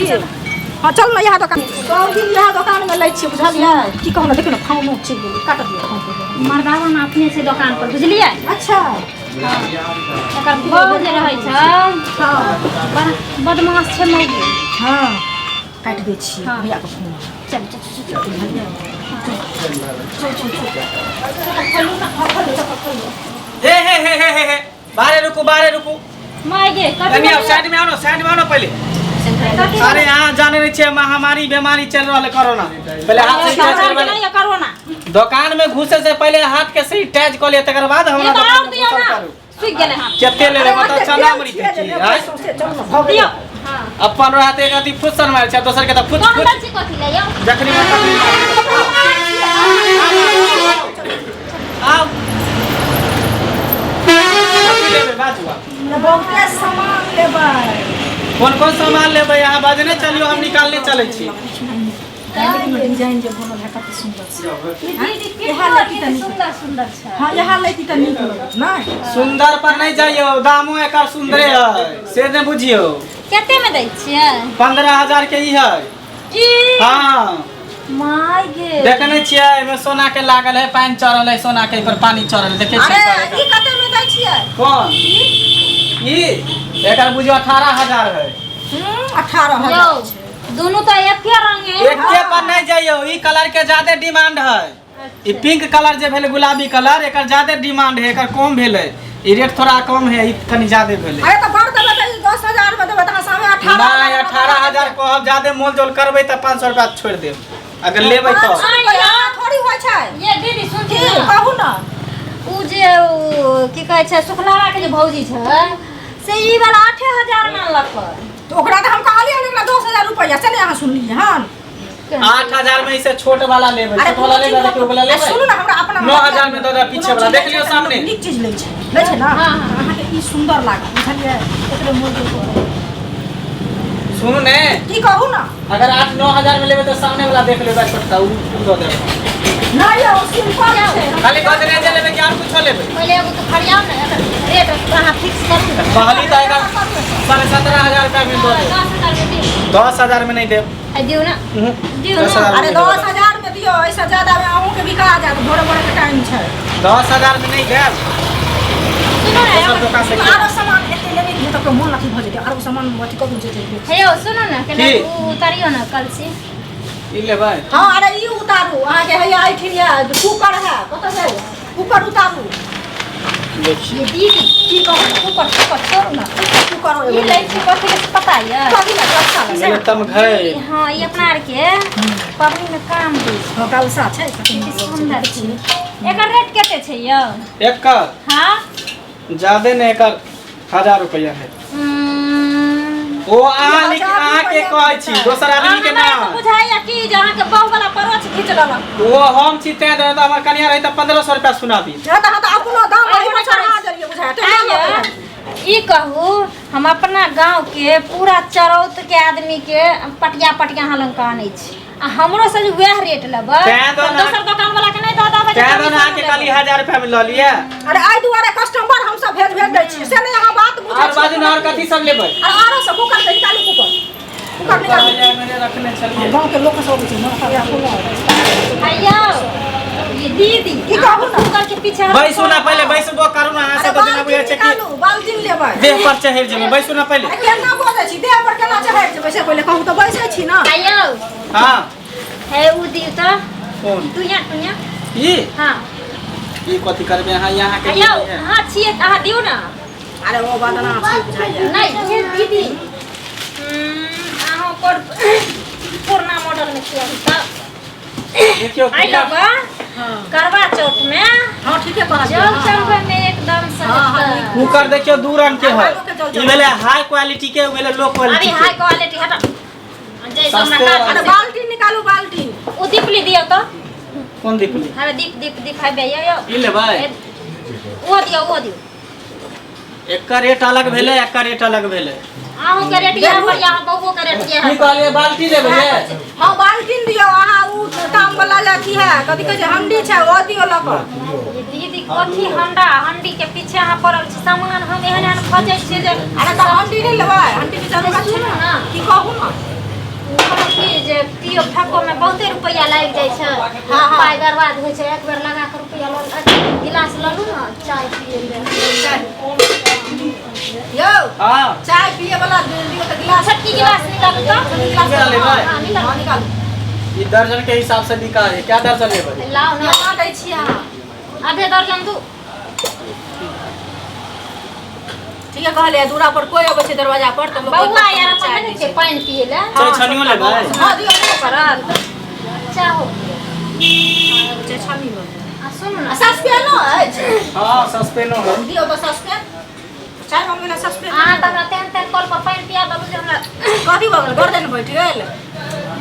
छियै हां चल ना यहाँ दुकान सब दिन यहाँ दुकान में लै छियै बुझलियै की कहू ना देखियो ना फाउनो चल गेलै काट दियौ मर्दावा ना अपने से दुकान पर बुझलियै अच्छा एकर बहुत जे रहै छै हां बदमाश छै मौगी हां काट दै छियै भैया के फोन चल हे बाहर रुको माय गे कभी आओ साइड में आओ ना पहले अरे यहाँ जाने नहीं चाहिए महामारी बीमारी चल रहा है कोरोना पहले हाथ से टच करवाले कोरोना दुकान में घुसे से पहले हाथ के सही टच कर लिए तकर बाद हमरा दुकान में घुसल करू सुई गेले हां केते ले मत चला मरी छी दियो हां अपन रहते एक अति फुसन मार छै दोसर के त फुट कौन बच्ची कथि ले यो जखनी आओ लेबे बाजुआ बहुते सामान लेबै कौन सामान लेबै यहाँ बाजने चलियो हम निकालने चले छी डिजाइन जे बनल है कते सुंदर छै दीदी यहाँ लेती त सुंदर छै हां यहाँ लेती त नीक लगत नै सुंदर पर नहीं जाइयो दामो एकर सुंदरे है से ने बुझियो केते में दै छियै 15000 के ई है की हां माय गे देखने छियै एमे सोना के लागल है पानी चढ़ल है सोना के पर पानी चढ़ल देखे छियै अरे ई कते में दै छियै कौन ई एकर बुझियो 18000 है 18000 दोनों तो एक के रंग है एके पर नहीं जाइयो ई कलर के ज्यादा डिमांड है ई पिंक कलर जे भेले गुलाबी कलर एकर ज्यादा डिमांड है एकर कम भेले ई रेट थोड़ा कम है ई कनी ज्यादा भेले अरे तो बढ़ देबे त 10000 में देबे त सामने 18000 नहीं 18000 को अब ज्यादा मोल जोल करबै त 500 रुपया छोड़ देब अगर लेबै तो थोड़ी होय छै ये दीदी सुन कहू ना उ जे की कहै छै सुखलावा के जे भौजी छै से ई वाला 8000 मानलक तो ओकरा त हम कहलियै ओकरा 10000 रुपया से नहीं अहाँ सुनलियै हां 8000 में इसे छोट वाला लेबै छोट वाला लेबै देखियो वाला लेबै सुनू ना हमरा अपना 9000 में दे दे पीछे वाला देख लियो सामने नीक चीज ले छै ना हां अहाँ के ई सुंदर लागल बुझलियै एकरे मोल दे सुनू ने की कहू ना अगर 8-9000 में लेबै तो सामने वाला देख लेबै छोटका उ दे देबै नहीं यो सिंपल छै खाली गोदरेज लेबै कि और कुछ लेबै पहले एगो तो खड़ियाओ ना रेट अहाँ फिक्स कर दो पहली तो एकर 17500 रुपया में दे 10000 में नहीं देब दियो ना दियो ना अरे 10000 में दियो ऐसा ज्यादा में अहूं के बिका जात भोरे के टाइम छै 10000 में नहीं देब सुनो ना सब दुकान से आरो सामान एते लेबे कि तो मन अथी भ जेतै आरो सामान अथी करू जेतै हे ओ सुनो ना के उतारियो ना कल से ई लेबै हां अरे ई उतारू अहाँ के हैया आइठिया कुकर है कत से कुकर उतारू देखिए ये दीदी की कहू कुकर छोड़ू ना कुकर ये ले छी कथि के पता है कथि ना अच्छा लगे मैंने तम घै हां ये अपना आर के पबनी में काम दे कलसा छै सुंदर छै एकर रेट कते छै यो एकर हां ज्यादा नहीं एकर 1000 रुपया है ओ अहाँ के कहै छी दोसर आदमी के नाम बुझाइया कि जहां के बहु वाला परोछ खींच लेलक वो हम छी ते दे त हमर कनिया रही त 1500 रुपया सुना दी या त अपनो दाम में चढ़ा देलिए बुझाय ई कहू हम अपना गांव के पूरा चरौत के आदमी के पटिया हलंका आनै छी आ हमरो से वह रेट लेबै दोसर दुकान वाला के नहीं दऽ देबै ते दोना के खाली 1000 रुपया में ल लिए अरे आइ दुआरे कस्टमर हम सब भेज दै छी से नहीं अहाँ बात बुझै और बाजू ना और कथि सब लेबै आरो सब कुकर से निकालू कुकर निकालू मैंने रखने चलिए गांव के लोग सब छै ना आइयो ये दीदी की कहू ना कुकर के पीछे बैसू ना पहले बैसू गो करू ना अहाँ सब दिन बुझै छै कि बाल्टीन लेबै देह पर चढ़ जेबै बैसू ना पहले केना बोलै छी देह पर केना चढ़ै जेबै से पहले कहू त बैसै छी ना आइयो हां हे उ दियो त कौन तू या ई हां ई कथि करबे यहाँ के आइयो हां छिए अहाँ दियो ना अरे वो बदना छै बुझाइया नहीं ये दीदी अहाँ पर पुराना मॉडल में किया त देखियो आई लगा करवा चौथ में हां ठीके कहै जल चढ़वे में एकदम सही कुकर देखियो दू रंग के है ई भेले हाई क्वालिटी के भेले लो क्वालिटी अभी हाई क्वालिटी हटा जैसे हमरा अरे बाल्टी निकालू बाल्टी ओ दीपली दियो तो कौन दीपली अरे दीप है भैया यो ई लेबै वो दियो एकर रेट अलग भेले एकर रेट अलग भेले आहू के रेट यहाँ पर यहाँ बहुओ के रेट ये है की कहलिए बाल्टी लेबै हां बाल्टी दियो अहाँ उ काम वाला लथी है कथि कहै छै हंडी छै ओ दियो लक दीदी कथी हंडी के पीछे यहाँ पड़ल छी सामान हम एहन खोजै छी जे अरे त हंडी नहीं लेबै हंडी के जरूरत छै ना की कहू ना जे पियो फाको में बहुते रुपया लाग जाय छै हाँ। पाय बर्बाद होय छै एक बेर लगा के रुपया गिलास ललू ना चाय पिए ले यो हां चाय पिए वाला दियो त गिलास छोटकी गिलास निकालू तो गिलास लेबै? हां निकालू निकाल ये दर्जन के हिसाब से बिका है क्या दर्जन लेबै लाओ ना ना दै छी अहाँ आधे दर्जन दू ठीक है कहले दूरा पर कोई अबै छै दरवाजा पर त बौआ यार अपन नहीं छै पानी पिए ले चाय छनियो लेबै हां दियो ने करत चाहो चाय छानी में आ सुन ना सस्पेन अछि हां सस्पेनो है दियो तो सस्पेन चाय मंगे ना सस्पेन हां त हमरा तेन कल पर पानी पिया दबु जे हमरा कथी बगल गर्दन बैठ गेल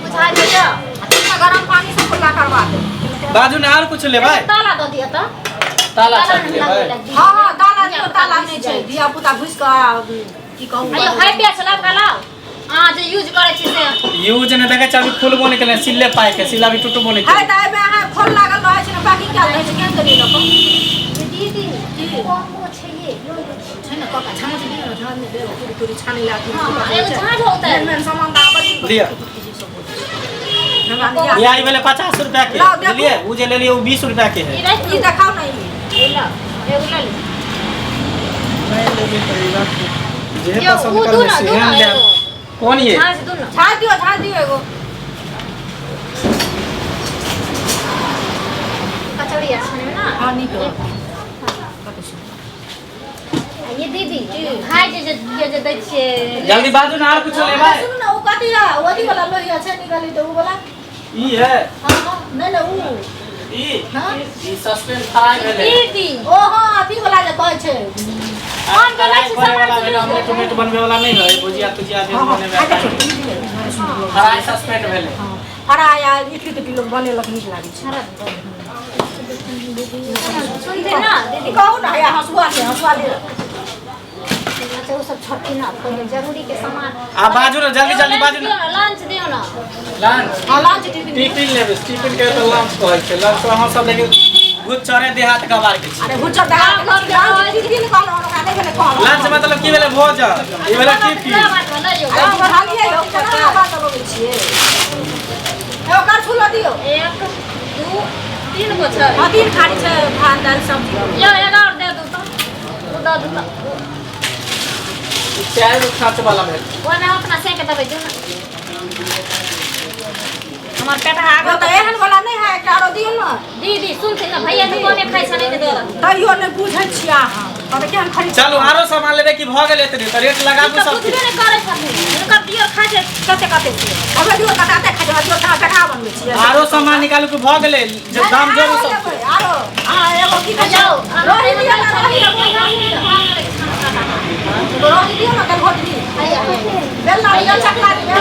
बुझा दे जा इतना गरम पानी से कुल्ला करवा दे बाजू ने और कुछ लेबै ताला दो दिया त ताला छाप लेबै हां हां ताला दियो ताला नहीं छै दिया पुता घुस का की कहूं अयो हाय पे चला गलाओ हां जे यूज करे छी से यूज ने देखे चाबी खुलबो नहीं केले सिल्ले पाए के सिला भी टूटबो नहीं हाय ताय में हाय खोल लागल रहे छै ना बाकी क्या रहे छै केन करिए लोग दीदी कौन छै ये छै ना कका छान से दियो छान में दे पूरी पूरी छानी लाती एगो झाँझ होता है मेन सामान दा बड़ी लिया ये आई वाले 50 रुपया के लाओ, देखो। लिए वो जे ले लिए वो 20 रुपया के है ई दिखाओ नहीं ये ला एगो ले जे यो पसंद वो कर दू ले ना दू से ना हम ले एगो कौन ये झाँझ दू ना छान दियो एगो कचौड़ी छाने में ना हां निक ये दीदी भाई जे दै छिए जल्दी बाजू ना और कुछ लेबै सुन ना ओ कटिया ओदी वाला लोहिया छै निकाली तो वो वाला ई है हां नहीं ना वो ई हां ई सस्पेंड फ्राई भेले दीदी ओ हां अथी वाला जे कहै छै कौन बोला छी बने वाला सामान भेले हमने टोमेटो बनवे वाला नहीं है भुजिया तुजिया जे बने वाला फ्राई सस्पेंड भेले फराया इडली तो किलो बनेलक नीक लागे छै सुनते ना दीदी कहू ना या हसुआ ले अच्छा वो सब छठी ना पहले जरूरी के सामान आ बाजू ना जल्दी बाजू ना लंच दियो ना लंच हां लंच टिफिन टिफिन लेबै टिफिन के तो लंच कहै छै लंच अहाँ सब लेके भूत चढ़े देहात गवार के छी अरे भुजा दगा के टिफिन कहलो ओकरा नहीं भेले कहलो लंच मतलब की भेले भोजन ई भेले टिफिन हां बढ़ालिए हो केना बात लोगे छिए ए ओकर छुलो दियो 1 2 3 गो छै हां तीन खाड़ी छै भात दाल सब्जी यो एगो और दे दू तो दे दू तो चाय में खाच वाला भेल वो ना अपना सेक देबै दू ना हमर पेट आगो तो एहन वाला नहीं है एकटा आरो दियो ना दीदी सुनते ना भैया तो कोने खाइ छने दे देला तइयो नहीं बुझै छी अहाँ अब केहन खरीद चलो आरो सामान लेबे की भ गेल एतने त रेट लगाबू तो सब बुझबे नहीं करे छथिन इनका दियो खा छै कते छिए अब दियो कटाते खा दियो कटा बनबै छी आरो सामान निकालू के भ गेले जे दाम जोरू सब आरो हां एगो की कह जाओ रोही दियो ना रोही दियो ना कल होती बेलना दियो चकला दियो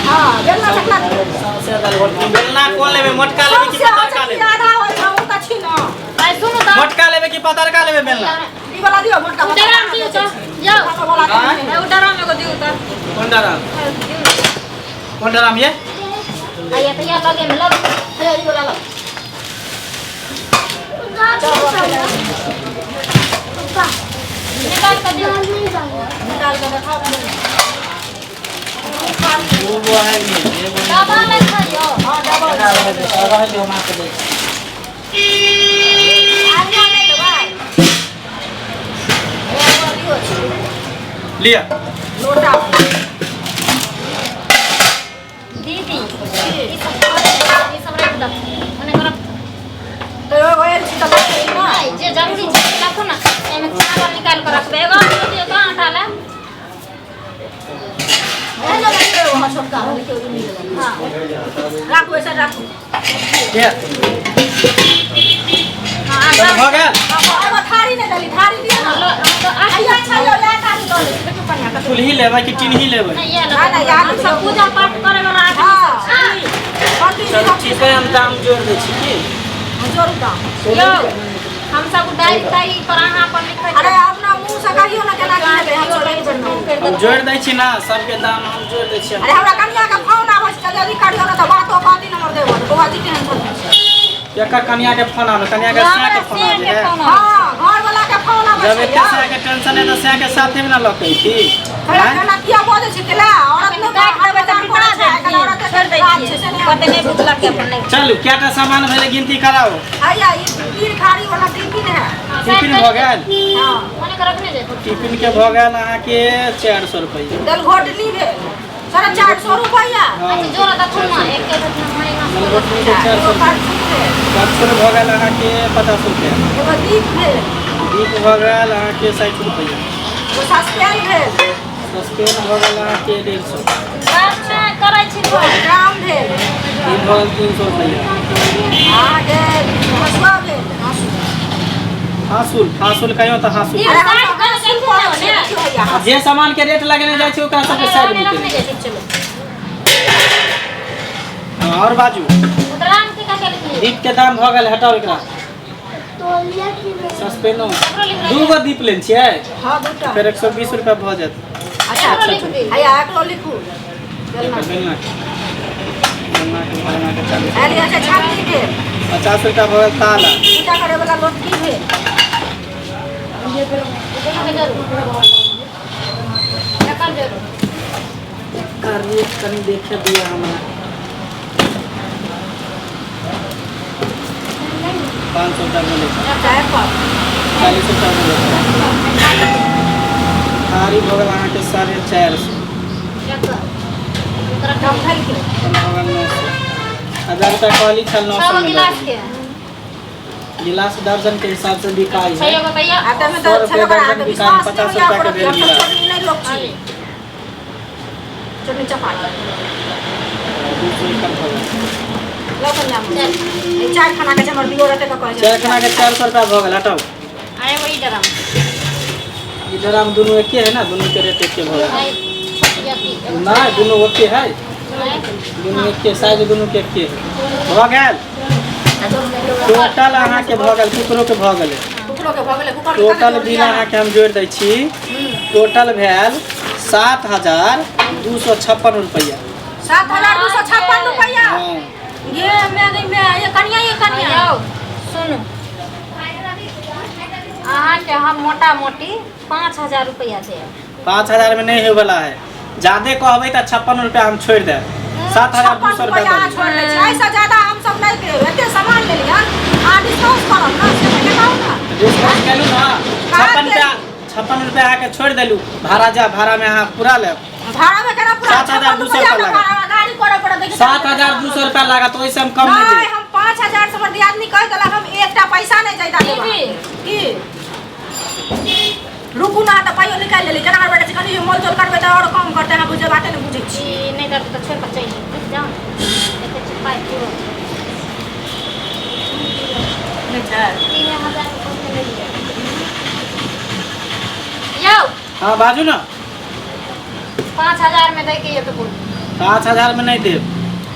हां बेलना चकला दियो सबसे दल होती बेलना कोन लेबे मोटका लेबे की पतरका लेबे आधा होय छै उ त छी ना भाई सुनो तो मोटका लेबे की पतरका लेबे बेलना ई वाला दियो मोटका डराम दियो तो जाओ ए डराम एगो दियो तो कोन डराम ये आया तो या लगे में लग हे ई वाला लो निकाल के दियो निकाल के रखा वो है ये दबा ले खाइयो हां डबल रह दियो मां के दे आलिया नहीं लो भाई एगो दियो लिया लोटा दीदी ई सब रख दो मने कर तो एगो एल छी त ना नहीं जे जरूरी छै रखो ना एमे चावल निकाल के रख दे एगो दियो तो आटा ले ए ना दियो हम सब का देखियो ई नहीं हां राखो ऐसा राखो ये हां चल हो गया अब थारी नहीं डाली थारी दियो ना आइया अच्छा लो ले थारी लो ले देखो बढ़िया का फुल ही लेबे की टीन ही लेबे नहीं ये ना, लगा यार, हम सब पूजा पाठ करे वाला हां आदमी पंडित जी चलो ठीक है हम दाम जोड़ दे छी की जरूर दाम यो हम सब डायरी तारी पर आहा पर लिखै अरे अपना मुंह से कहियो ना केना की लेबे हम सब नहीं बनना हम जोड़ दै छी ना सबके दाम हम जोड़ दै छी अरे हमरा कन्या का फोन आबै छै जल्दी करियो ना त बातो बाती नंबर देबो बाबा जी केहन छथिन एकर कन्या के फोन आवे कन्या के साथ के फोन आवे हां घर वाला के फोन आबै जब छै एते से के टेंशन है तो से के साथे में ना लकै की थोड़ा खाना किया बोले छिकला औरत लोग काट देबे त पिटा दे औरत छोड़ दे कते नहीं बुझला के अपन नहीं चलू क्या सामान भेले गिनती कराओ। आया ये तीन खाड़ी वाला टिफिन है। टिफिन भ गेल हां मने करब नहीं जे टिफिन के भ गेल अहाँ के 400 रुपया। दल घोटली भेल 450 रुपया। अच्छा जोरा द थुमा एक के हमारे गोटनी के 400 400 भ गेल अहाँ के 50 रुपया। एगो दीप भेल दीप भ गेल अहाँ के 60 रुपया। वो सस्पेन भेल सस्पेन भ गेल अहाँ के 150। बात ना करै छी ग्राम भेल ई भ गेल 300 रुपया। आगे हसुआ भेल हासुल कहियो त हासुल ये साइड कर सकते हो जे सामान के रेट लगने जाय छै ओकरा सबके साइड में ने चलो और बाजू उतराम के का लिखली दीप के दाम भ गेल हटाओ एकरा। सस्पेनो दूगो दीप लेन छियै हां दूटा फिर 120 रुपया भ जायत। अच्छा आया एकलो लिखू बेलना के 40 आली अच्छा छाती भेल 50 रुपया भ गेल ताला। पूजा करे वाला लोटकी भेल ये फिर जरूर नकल जरूर कार्य कनी देखे दिया हमरा 500 रुपया मिले चाय पर 40 रुपया मिले। थारी भ गेल अहाँ के 450। कम भेल के 1000 रुपया कहली छल 900 सब गिलास के गिलास दर्जन के हिसाब से बिकाई है। सही हो भैया आटा में 100 तो रुपया दर्जन बिकाई 50 रुपया के भेल गिलास। नहीं लोग छी चटनी चपाती 200 कम भ गेल। लोकन जाम ए चाय खाना के हमर दियो रहते का कहे चाय खाना के 400 रुपया भ गेल हटाओ। अरे वही डरम इधर हम दोनों एके है ना दोनों के रेट एके भ गेल। भाई यकी ना दोनों ओके है दोनों एके साइज दोनों के एके है भ गेल। टोटल अहाँ के भ गेल कुकरो के भ गेल कुकरो के भगले कुकर टोटल बिल अहाँ के हम जोड़ दै छी टोटल भेल 7256 रुपया। 7256 रुपया हां ये मैं ये कनिया सुनो अहाँ के हम मोटा मोटी 5000 रुपया दे 5000 में नहीं होय वाला है। ज्यादा कहबै त 56 रुपया हम छोड़ दे 7200 रुपया दे। छोड़ दे ऐसा ज्यादा हम सब नहीं देब एते सामान ले लिया आ डिस्काउंट करब ना से बताओ ना डिस्काउंट केलु ना 56 रुपया आके छोड़ देलु भाड़ा जा भाड़ा में अहाँ पूरा ले भाड़ा में केना पूरा 7200 रुपया लागत। गाड़ी करे पड़े देखि 7200 रुपया लागत ओइसे हम कम नहीं नहीं दे। हम 5000 से बड़ी आदमी कह देला हम एकटा पैसा नहीं जाइदा देब की रुकू ना त पाइयो निकाल लेली केना बेटा से कनी मोल तोल करबे त और कम करते हम बुझे बाते नहीं बुझै छी नहीं कर तो छोड़ पर चाहिए जाओ देखे छिपाई पूरा नहीं छै 3000 रुपया ले लिया यो हां बाजू ना 5000 में दे के ये तो बोल 5000 में नहीं देब।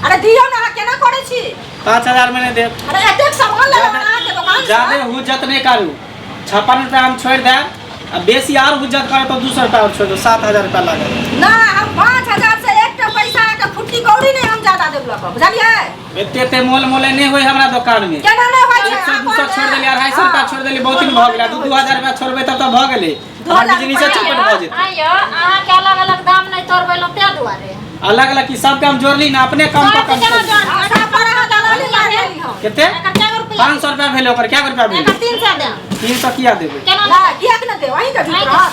अरे दियो ना केना करे छी 5000 में नहीं देब। अरे एतेक सामान ले ना के दुकान से ज्यादा हुज्जत नहीं करू 56 रुपया हम छोड़ दे अब बेसी और हुज्जत करे तो 200 रुपया और छोड़ दो 7000 रुपया लागत। ना हम 5000 से एकटा पैसा के फुट्टी कौड़ी नहीं हम ज्यादा देब लक बुझलिए एते मोल मोले नहीं होय हमरा दुकान में केना नहीं होय छै 100 200 छोड़ देली 250 रुपया छोड़ देली बहुत दिन भ गेला 2000 रुपया छोड़बे तब त भ गेलै हमर बिजनेस से चौपट भ जेतै। आयो अहाँ के अलग अलग दाम नहीं तोड़बे लो ते दुआरे अलग अलग की सब काम जोड़ली ना अपने कम सब कम केना कर। जान ऐसा पर दलाली लागेली हम केते एकर क्या रुपया 500 रुपया भेले ओकर क्या रुपया भेले एकर 300 दे 300 किया देबे केना ना किया के न दे वही के झूठ रहत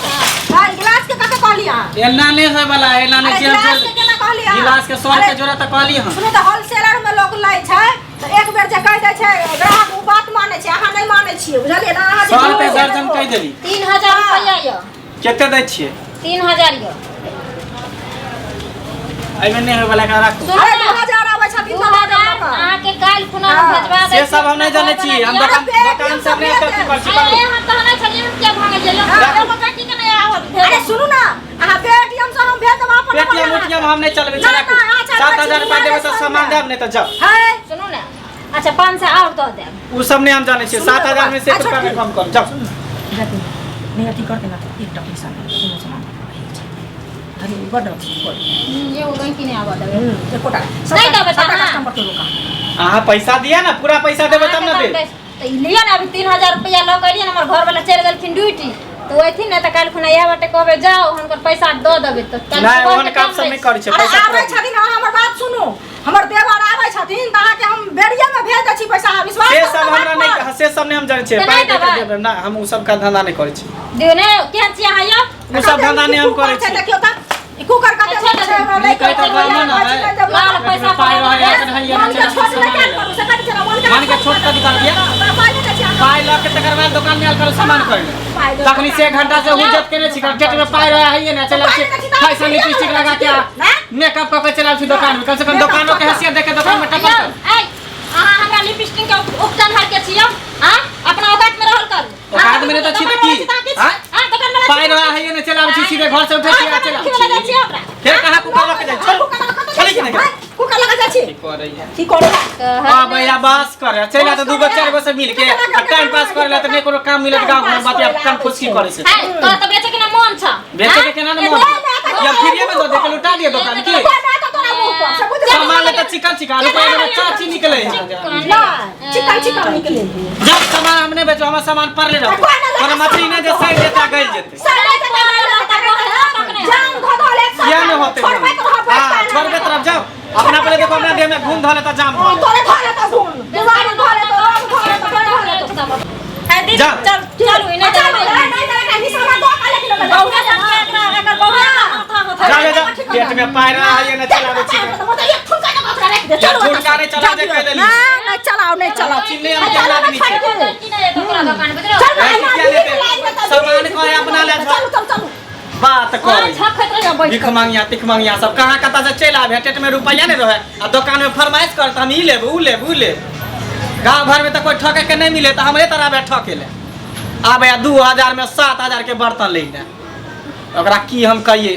भाई गिलास के काका कहली हां एना नहीं होय वाला एना नहीं अरे गिलास के केना कहली हां गिलास के 100 के जोड़ा त कहली हम सुनो त होलसेलर में लोग लै छै त एक बेर जे कह दे छै ग्राहक उ बात माने छै अहाँ नहीं माने छियै बुझलिए ना अहाँ 100 रुपया दर्जन कह देली 3000 रुपया यो केते दै छियै 3000 यो एमे नहीं होय वाला का राखू। अरे 2000 आबै छै 3000 अहाँ के काल खुना भेजवा दे से सब हम नहीं जाने छी हम दुकान से नहीं करती पर्ची अरे हम तो नहीं छलिए क्या भागे जइयो एगो बेटी के नहीं आवत अरे सुनू ना अहाँ पेटीएम से हम भेज देब अपन पेटीएम उटीएम हम नहीं चलबे ना, चला ना, अच्छा, 7000 रुपया देबे तो सामान देब नहीं तो जाओ है सुनो ना अच्छा 500 और तो दे उ सब नहीं हम जाने छी 7000 में से रुपया में कम कर जाओ जाती नहीं अति कर देना एकटा पैसा नहीं सामान अरे बड़ ये वो गई कि नहीं आवत है एकोटा नहीं देबे त कस्टमर तो लोका आहा पैसा दिया ना पूरा पैसा देबे तब ना दे तो लिया ना अभी 3000 रुपया लो करिए ना हमर घर वाला चल गेलखिन ड्यूटी तो वैथी ने त काल खुना या बाटे कहबे जाओ हुनकर पैसा द देबे तो नहीं ओहन काम सब नहीं करै छै अरे पैसा आबै छथिन हमर बात सुनू हमर देवर आबै छथिन त अहाँ के हम बेरिया में भेज दै छी पैसा विश्वास से सब हमरा नहीं से सब नहीं हम जानै छै पाई दे के देब ना हम उ सब का धंधा नहीं करै छी दियो ने केहन छी अहाँ यो उ सब धंधा नहीं हम करै छी देखियो त कुकर कते छै हमरा नहीं कहै त ब्राह्मण है लाल पैसा पाई रहे अपन हैया मान के छोड़ दे से कति चला मान के छोट कथी कर दिया पाई दे छी पाई ल के तकर बाद दुकान में आल कर सामान कर ले तखनी से 1 घंटा से हुज्जत केने छी डेट में पाई रहे है ना चला छी फैशन लिपस्टिक लगा के मेकअप क के चला छी दुकान में कम से कम दुकानों के हैसियत देख के दुकान में टपक कर अहाँ हमरा लिपस्टिक के उपकरण हर के छियो हां अपना औकात में रहल कर औकात में त छी त की हां दुकान में पाई रहे है ना चला छी सीधे घर से उठे छी आ चला फिर कहां कुकर लग जाय चली कि नहीं कुकर लगा जा छी की कर रही है की करे हां भैया बस करे चला त 2 4 से मिल के टाइम पास करला त नहीं कोनो काम मिलत गांव घर बात काम खुशी करे से तो त बेचे के ना मन छ बेचे के केना न मन या फ्री में दो दे के लुटा दिए दुकान की सामान ले त चिकन चिकन रुपया में चाची निकले ना चिकन निकले जब सामान हमने बेचो हम सामान पर ले रहो और मछली ने जे साइड देता गई जेते जान धो धो ले या न होते हां छोड़बे तरफ जाओ अपना पहले देखो अपना देह में घूम धले त जाम तोरे धोले त घूम दीवार धोले तो रंग धोले तो धोले है जा। चल चल इने जा नहीं सामान दो काले किलो में बहुआ एकर बहुआ माथा जा ले जा पेट में पाय रहा है ये न चलावे छी या ठुनका नहीं चला दे के ले नहीं चलाओ चिल्ले हम क्या लाद नीचे की नहीं तोरा दुकान पे चल क्या लेते सामान को अपना ले चल बात कर छखत रह बैठ भिख मांगिया सब कहां कता से चला भेटेट में रुपया नहीं रहे आ दुकान में फरमाइश करत हम ई लेब उ लेब गांव घर में तो कोई ठके के नहीं मिले तो हमरे तरह बे ठके ले आबे 2000 में 7000 के बर्तन ले ले ओकरा की हम कहिए